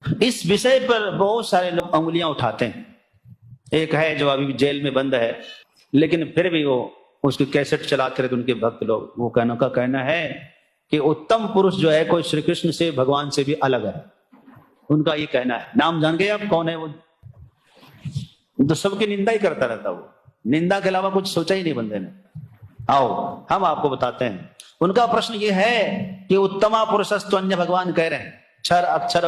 इस विषय पर बहुत सारे लोग उंगलियां उठाते हैं। एक है जो अभी जेल में बंद है, लेकिन फिर भी वो उसकी कैसेट चलाते रहते उनके भक्त लोग। वो कहना है कि उत्तम पुरुष जो है कोई श्री कृष्ण से, भगवान से भी अलग है। उनका ये कहना है। नाम जान गए आप कौन है वो? तो सबकी निंदा ही करता रहता। वो निंदा के अलावा कुछ सोचा ही नहीं बंदे ने। आओ हम आपको बताते हैं। उनका प्रश्न ये है कि उत्तमा पुरुषस्तु अन्य, भगवान कह रहे हैं क्षर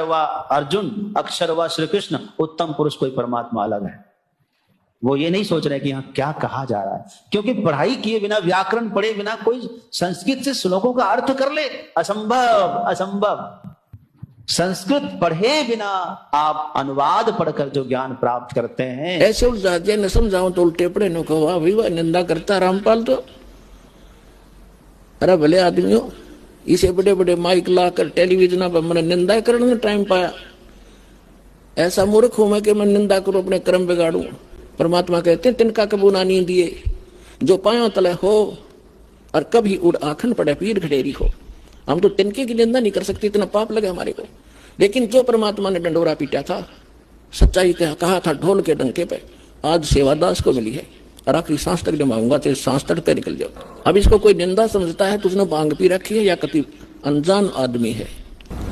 वा अर्जुन, अक्षर वा श्री कृष्ण, उत्तम पुरुष कोई परमात्मा अलग है। वो ये नहीं सोच रहे कि यहाँ क्या कहा जा रहा है, क्योंकि पढ़ाई किए बिना, व्याकरण पढ़े बिना कोई संस्कृत से श्लोकों का अर्थ कर ले, असंभव असंभव। संस्कृत पढ़े बिना आप अनुवाद पढ़कर जो ज्ञान प्राप्त करते हैं, ऐसे उलझाते न समझाओ तो उल्टे पड़े न कहो वाह भाई वाह, निंदा करता रामपाल तो। अरे भले आदमी हो, इसे बड़े बड़े माइक लाकर टेलीविजन पर मैंने निंदा करने में टाइम पाया। ऐसा मूर्ख हूं मैं कि मैं निंदा करूं, अपने कर्म बिगाड़ू। परमात्मा कहते हैं तिनका कबू ना नी दिए, जो पायो तले हो और कभी उड़ आखन पड़े पीर घडेरी हो। हम तो तिनके की निंदा नहीं कर सकते, इतना पाप लगे हमारे को। लेकिन जो परमात्मा ने डंडोरा पीटा था, सच्चाई कहा था ढोल के डंके पे, आज सेवादास को मिली है। और आखिरी सांस तक जमाऊंगा तो सांस तक पे निकल जाओ। अब इसको कोई निंदा समझता है तो उसने भांग पी रखी है या कति अनजान आदमी है।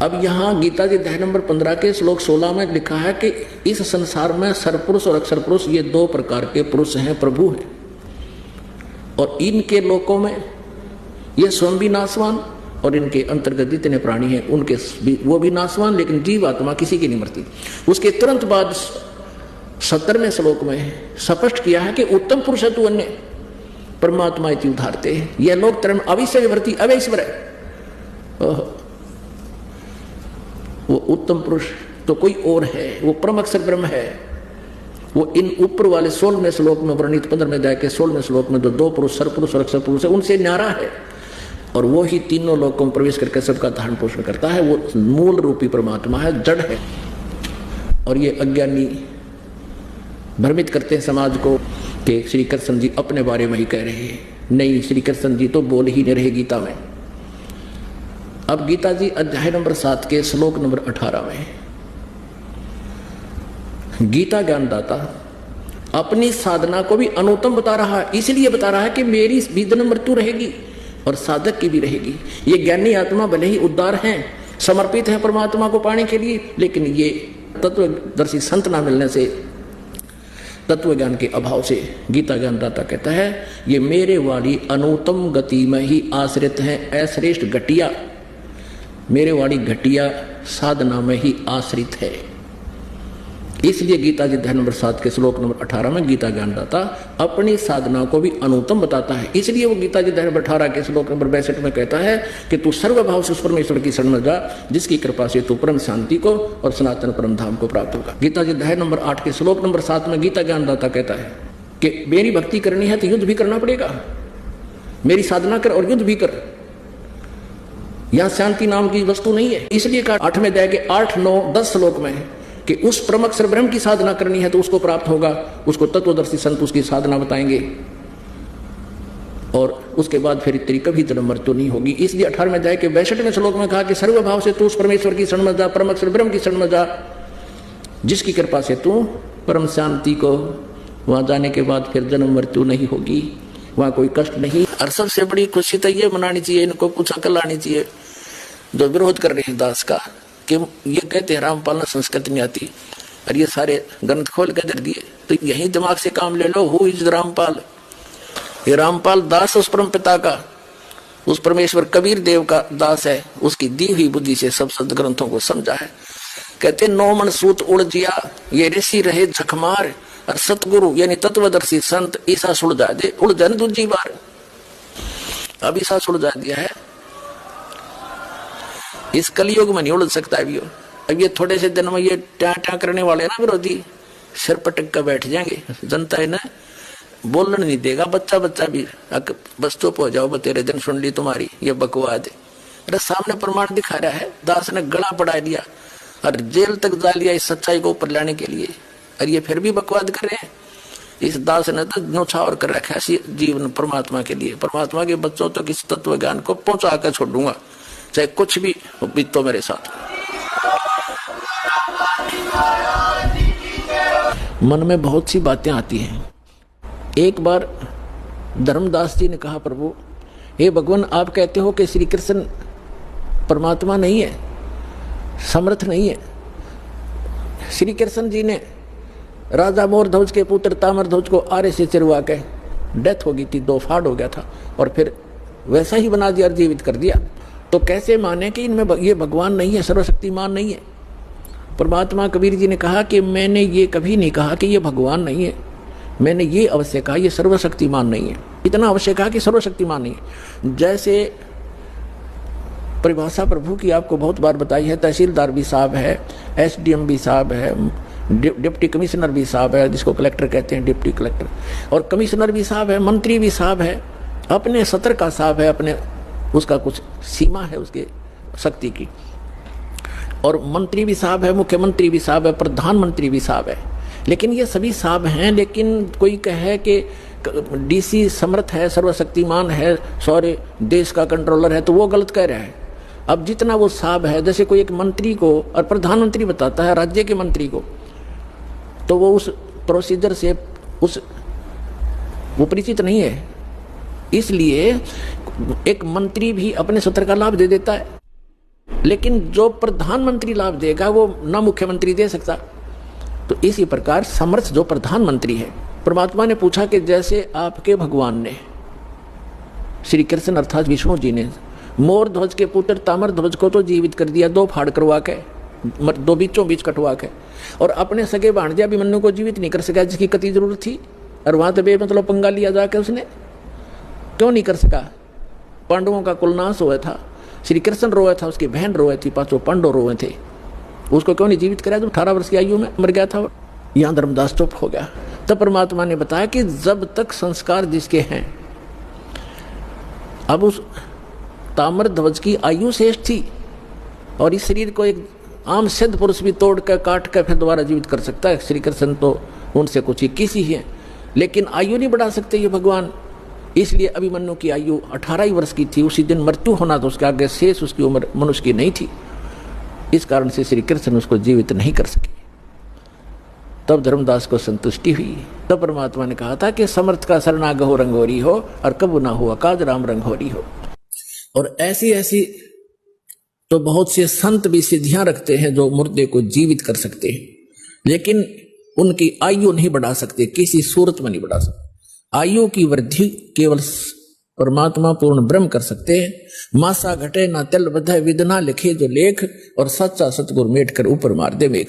अब यहाँ गीता जी अध्याय नंबर 15 के श्लोक 16 में लिखा है कि इस संसार में सरपुरुष और अक्षर पुरुष ये दो प्रकार के पुरुष हैं, प्रभु हैं। और इनके लोकों में ये स्वयं भी नाशवान और इनके अंतर्गत जितने प्राणी हैं उनके वो भी नाशवान, लेकिन जीव आत्मा किसी की नहीं मरती। उसके तुरंत बाद 17वें श्लोक में स्पष्ट किया है कि उत्तम पुरुष है तू अन्य परमात्मा इति उधारते। यह लोग तरम अविश्य भरती अवैश्वर है। वो उत्तम पुरुष तो कोई और है, वो परम अक्षर ब्रह्म है। वो इन ऊपर वाले 16वें श्लोक में वर्णित 15वें अध्याय के 16वें श्लोक में दो पुरुष, सरपुरुष और अक्षर पुरुष है, उनसे न्यारा है। और वो ही तीनों लोकों में प्रवेश करके सबका धारण पोषण करता है। वो मूल रूपी परमात्मा है, जड़ है। और ये अज्ञानी भ्रमित करते हैं समाज को कि श्री कृष्ण जी अपने बारे में ही कह रहे हैं। नहीं, श्री कृष्ण जी तो बोल ही नहीं रहे गीता में। अब गीता जी अध्याय नंबर 7 के श्लोक नंबर 18 में गीता ज्ञानदाता अपनी साधना को भी अनुत्तम बता रहा है। इसलिए बता रहा है कि मेरी भी जन्म मृत्यु रहेगी और साधक की भी रहेगी। ये ज्ञानी आत्मा भले ही उद्धार हैं, समर्पित हैं परमात्मा को पाने के लिए, लेकिन ये तत्वदर्शी संत ना मिलने से, तत्व ज्ञान के अभाव से गीता ज्ञानदाता कहता है ये मेरे वाली अनुत्तम गति में ही आश्रित हैं। अश्रेष्ठ घटिया, मेरे वाली घटिया साधना में ही आश्रित है। इसलिए गीता जी अध्याय नंबर 7 के श्लोक नंबर 18 में गीता ज्ञानदाता अपनी साधना को भी अनुत्तम बताता है। इसलिए वो गीता जी अध्याय नंबर 18 के श्लोक नंबर 62 में कहता है कि तू सर्वभाव से उस परमेश्वर की शरण में जा, जिसकी कृपा से तू परम शांति को और सनातन परम धाम को प्राप्त होगा। गीता जी अध्याय नंबर 8 के श्लोक नंबर 7 में गीता ज्ञानदाता कहता है कि मेरी भक्ति करनी है तो युद्ध भी करना पड़ेगा, मेरी साधना कर और युद्ध भी कर। यहां शांति नाम की वस्तु नहीं है। इसलिए 8वें अध्याय के 8, 9, 10 श्लोक में कि उस परम अक्षर ब्रह्म की साधना करनी है तो उसको प्राप्त होगा। उसको तत्वदर्शी संत उसकी साधना बताएंगे और उसके बाद फिर तेरी कभी जन्म मृत्यु नहीं होगी। इसलिए 18वें अध्याय के 62वें श्लोक में कहा कि सर्वभाव से तू उस परमेश्वर की शरण में जा, परम अक्षर ब्रह्म की शरण में जा, जिसकी कृपा से तू परम शांति को, वहां जाने के बाद फिर जन्म मृत्यु नहीं होगी, वहां कोई कष्ट नहीं। और सबसे बड़ी खुशी तो ये मनानी चाहिए, इनको कुछ अकल आनी चाहिए जो विरोध कर रहे हैं दास का, कि ये कहते हैं रामपाल ने संस्कृत नहीं आती और ये सारे ग्रंथ खोल के दे दिए। तो यही दिमाग से काम ले लो। Who is Rampal? ये रामपाल दास उस परम पिता का, उस परमेश्वर कबीर देव का दास है। उसकी दी हुई बुद्धि से सब संत ग्रंथों को समझा है। कहते 9 मन सूत उड़ जिया, ये ऋषि रहे झकमार, और सतगुरु यानी तत्वदर्शी संत ईसा सुलझा दे, उड़ जाए दूसरी बार। अब ईसा सुलझा दिया है, इस कलयुग में नहीं उलझ सकता है। अब ये थोड़े से दिन में ये ट्या करने वाले ना विरोधी सिर पटक कर बैठ जाएंगे। जनता है ना, बोलने नहीं देगा। बच्चा भी बस तो हो जाओ, तेरे दिन सुन ली तुम्हारी ये बकवाद है। अरे सामने प्रमाण दिखा रहा है, दास ने गला पड़ा दिया और जेल तक जा लिया इस सच्चाई को ऊपर लाने के लिए, और ये फिर भी बकवाद कर रहे हैं। इस दास ने तो न्यौछावर कर रखा है जीवन परमात्मा के लिए। परमात्मा के बच्चों तक इस तत्व ज्ञान को पहुंचा कर छोड़ दूंगा, चाहे कुछ भी बीतो मेरे साथ। मन में बहुत सी बातें आती हैं। एक बार धर्मदास जी ने कहा, प्रभु हे भगवान, आप कहते हो कि श्री कृष्ण परमात्मा नहीं है, समर्थ नहीं है। श्री कृष्ण जी ने राजा मोरध्वज के पुत्र ताम्रध्वज को आरे से चिरवा के डेथ हो गई थी, 2 फाड़ हो गया था, और फिर वैसा ही बना दिया और जीवित कर दिया। तो कैसे माने कि इनमें ये भगवान नहीं है, सर्वशक्तिमान नहीं है? परमात्मा कबीर जी ने कहा कि मैंने ये कभी नहीं कहा कि ये भगवान नहीं है, मैंने ये अवश्य कहा ये सर्वशक्तिमान नहीं है। इतना अवश्य कहा कि सर्वशक्तिमान नहीं है। जैसे परिभाषा प्रभु की आपको बहुत बार बताई है, तहसीलदार भी साहब है, एसडीएम भी साहब है, डिप्टी कमिश्नर भी साहब है, जिसको कलेक्टर कहते हैं, डिप्टी कलेक्टर, और कमिश्नर भी साहब है, मंत्री भी साहब है, अपने सत्र का साहब है, अपने उसका कुछ सीमा है उसके शक्ति की, और मंत्री भी साहब है, मुख्यमंत्री भी साहब है, प्रधानमंत्री भी साहब है। लेकिन ये सभी साहब हैं, लेकिन कोई कहे कि डीसी समर्थ है, सर्वशक्तिमान है, सारे देश का कंट्रोलर है, तो वो गलत कह रहा है। अब जितना वो साहब है, जैसे कोई एक मंत्री को और प्रधानमंत्री बताता है राज्य के मंत्री को, तो वो उस प्रोसीजर से वो परिचित नहीं है, इसलिए एक मंत्री भी अपने सत्र का लाभ दे देता है, लेकिन जो प्रधानमंत्री लाभ देगा वो ना मुख्यमंत्री दे सकता। तो इसी प्रकार समर्थ जो प्रधानमंत्री है, परमात्मा ने पूछा कि जैसे आपके भगवान ने, श्री कृष्ण अर्थात विष्णु जी ने, मोर ध्वज के पुत्र ताम्रध्वज को तो जीवित कर दिया, 2 फाड़ करवा के, 2 बीचों बीच कटवा के, और अपने सगे भांजा अभिमन्यु को जीवित नहीं कर सका, जिसकी कति जरूरत थी, और वहां तो मतलब पंगा लिया जाके उसने क्यों नहीं कर सका? पांडवों का कुलनाश हुआ था, श्री कृष्ण रोए था, उसकी बहन रोए थी, 5 पांडव रोए थे, उसको क्यों नहीं जीवित कराया? जब 18 वर्ष की आयु में मर गया था। यहाँ धर्मदास चुप हो गया। तब परमात्मा ने बताया कि जब तक संस्कार जिसके हैं, अब उस ताम्रध्वज की आयु शेष थी, और इस शरीर को एक आम सिद्ध पुरुष भी तोड़ कर काट कर फिर दोबारा जीवित कर सकता है। श्री कृष्ण तो उनसे कुछ 21 ही है, लेकिन आयु नहीं बढ़ा सकते ये भगवान। इसलिए अभिमन्यु की आयु 18 ही वर्ष की थी, उसी दिन मृत्यु होना, तो उसके आगे शेष उसकी उम्र मनुष्य की नहीं थी। इस कारण से श्री कृष्ण उसको जीवित नहीं कर सके। तब धर्मदास को संतुष्टि हुई। तब परमात्मा ने कहा था कि समर्थ का शरणागहो रंगोरी हो, और कबू ना हुआ काज राम रंगोरी हो। और ऐसी ऐसी तो बहुत से संत भी सिद्धियां रखते हैं जो मुर्दे को जीवित कर सकते हैं, लेकिन उनकी आयु नहीं बढ़ा सकते, किसी सूरत में नहीं बढ़ा सकते। आयु की वृद्धि केवल परमात्मा पूर्ण ब्रह्म कर सकते हैं। मासा घटे ना तिल बधे, विदना लिखे जो लेख, और सच्चा सतगुरु मेट कर ऊपर मार दे मेघ।